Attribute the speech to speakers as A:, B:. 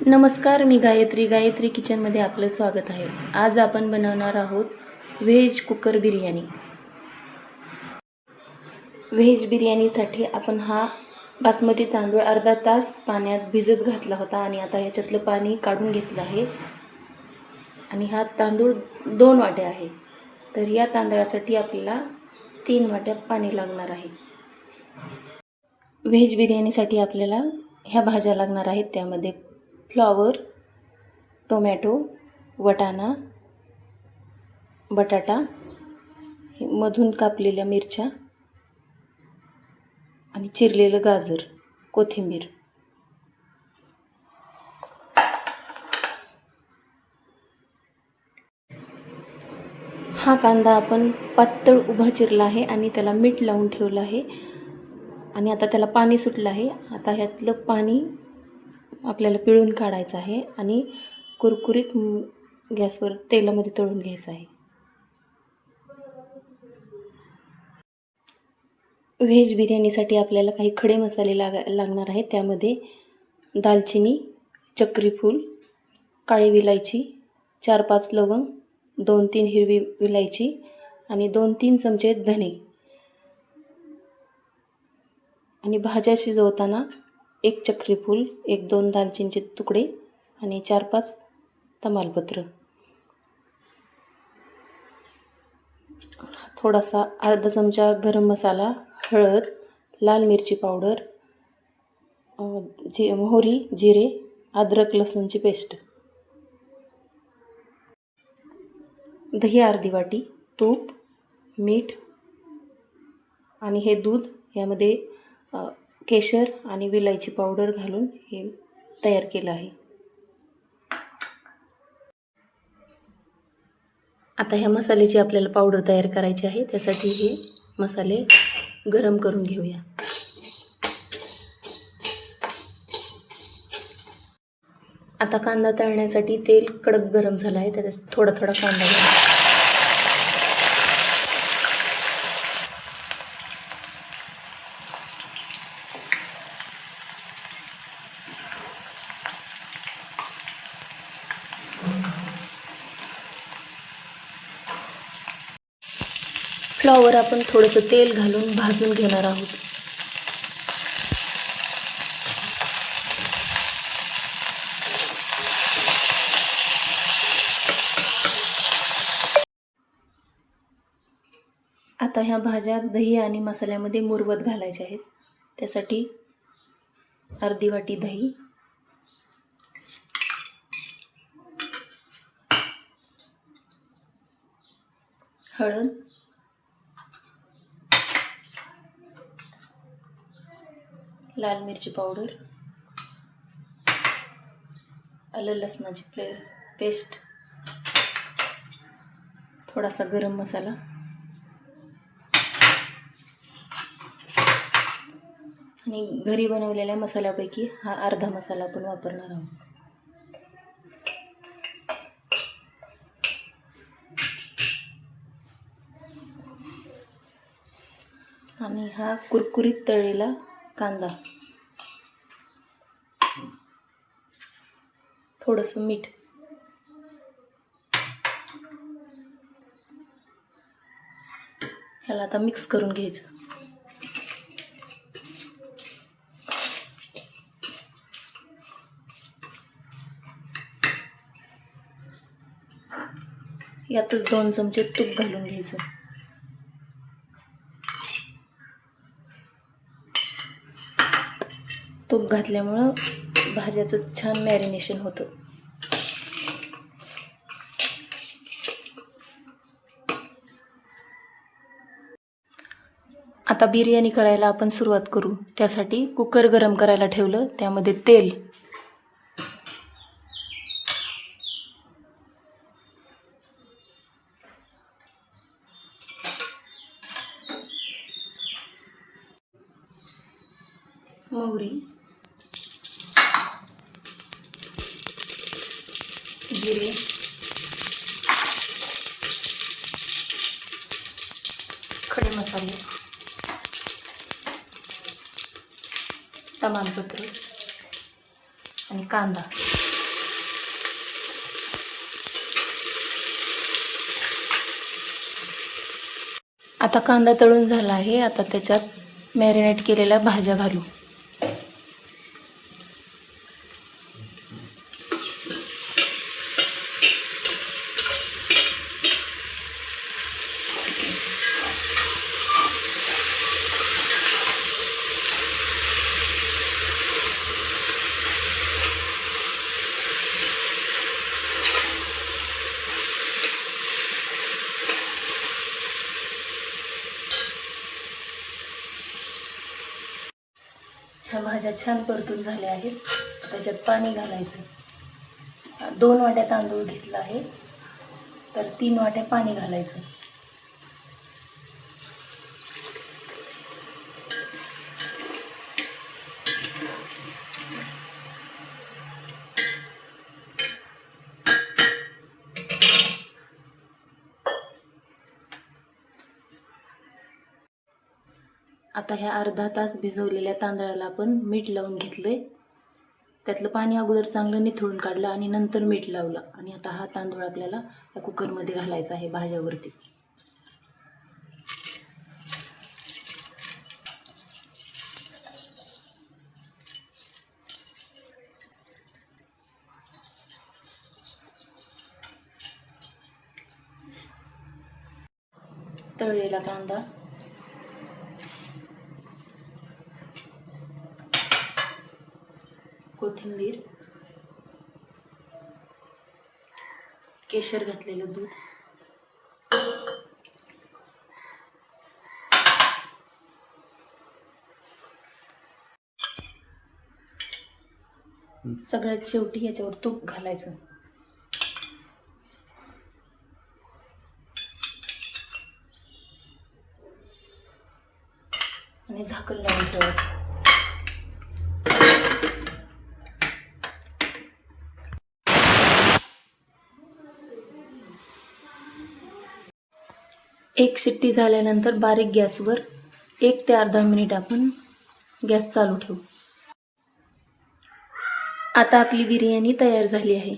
A: नमस्कार, मी गायत्री किचनमध्ये आपलं स्वागत आहे. आज आपण बनवणार आहोत व्हेज कुकर बिर्याणी. व्हेज बिर्याणीसाठी आपण हा बासमती तांदूळ अर्धा तास पाण्यात भिजत घातला होता आणि आता ह्याच्यातलं पाणी काढून घेतलं आहे. आणि हा तांदूळ 2 वाट्या आहे, तर या तांदळासाठी आपल्याला 3 वाट्या पाणी लागणार आहे. व्हेज बिर्याणीसाठी आपल्याला ह्या भाज्या लागणार आहेत. त्यामध्ये फ्लॉवर, टोमॅटो, वाटाणा, बटाटा, मधून कापलेल्या मिरच्या आणि चिरलेलं गाजर, कोथिंबीर. हा कांदा आपण पातळ उभा चिरला आहे आणि त्याला मीठ लावून ठेवलं आहे आणि आता त्याला पाणी सुटलं आहे. आता ह्यातलं पाणी आपल्याला पिळून काढायचं आहे आणि कुरकुरीत गॅसवर तेलामध्ये तळून घ्यायचं आहे. व्हेज बिर्याणीसाठी आपल्याला काही खडे मसाले लागणार आहेत. त्यामध्ये दालचिनी, चक्रीफूल, काळी विलायची, 4-5 लवंग, 2-3 हिरवी विलायची आणि 2-3 चमचे धने. आणि भाज्या शिजवताना 1 चक्रीफूल, 1-2 दालचिनीचे तुकडे आणि 4-5 तमालपत्र. थोडासा अर्धा चमचा गरम मसाला, हळद, लाल मिरची पावडर, मोहरी, जिरे, अद्रक लसूणची पेस्ट, दही अर्धी वाटी, तूप, मीठ आणि हे दूध. यामध्ये केशर आणि विलायची पावडर घालून हे तयार केलं आहे. आता ह्या मसाल्याची आपल्याला पावडर तयार करायची आहे. त्यासाठी हे मसाले गरम करून घेऊया. आता कांदा तळण्यासाठी तेल कडक गरम झालं आहे. त्याच्यात थोडा कांदा घाला. फ्लॉवर आपण थोडंसं तेल घालून भाजून घेणार आहोत. आता ह्या भाज्या दही आणि मसाल्यामध्ये मुरवत घालायच्या आहेत. त्यासाठी अर्धी वाटी दही, हळद, लाल मिरची पावडर, आलं लसणाची पेस्ट, थोडासा गरम मसाला आणि घरी बनवलेल्या मसाल्यापैकी हा अर्धा मसाला आपण वापरणार आहोत. आणि हा कुरकुरीत तळलेला कांदा, थोडंसं मीठ, ह्याला आता मिक्स करून घ्यायचं. यातच 2 चमचे तूप घालून घ्यायचं. तूप घातल्यामुळं भाज्याचं छान मॅरिनेशन होतं. आता बिर्याणी करायला आपण सुरुवात करू. त्यासाठी कुकर गरम करायला ठेवलं. त्यामध्ये तेल, मोहरी, जिरे, खडे मसाले, तमालपत्र आणि कांदा. आता कांदा तळून झाला आहे. आता त्याच्यात मॅरिनेट केलेल्या भाज्या घालू. ह्या भाज्या छान परतून झाल्या आहेत. त्याच्यात पाणी घालायचं. 2 वाट्या तांदूळ घेतला आहे, तर 3 वाट्या पाणी घालायचं. आता ह्या अर्धा तास भिजवलेल्या तांदळाला आपण मीठ लावून घेतलंय. त्यातलं पाणी अगोदर चांगलं निथळून काढलं आणि नंतर मीठ लावलं. आणि आता हा तांदूळ आपल्याला या कुकरमध्ये घालायचा आहे भाज्यावरती. तळलेला कांदा, कोथिंबीर, केशर घातलेलं दूध, सगळ्यात शेवटी याच्यावर तूप घालायचं आणि झाकण लावून ठेवायचं. एक शिट्टी झाल्यानंतर बारीक गॅसवर 1 ते अर्धा मिनिट आपण गॅस चालू ठेवू. आता आपली बिर्याणी तयार झाली आहे.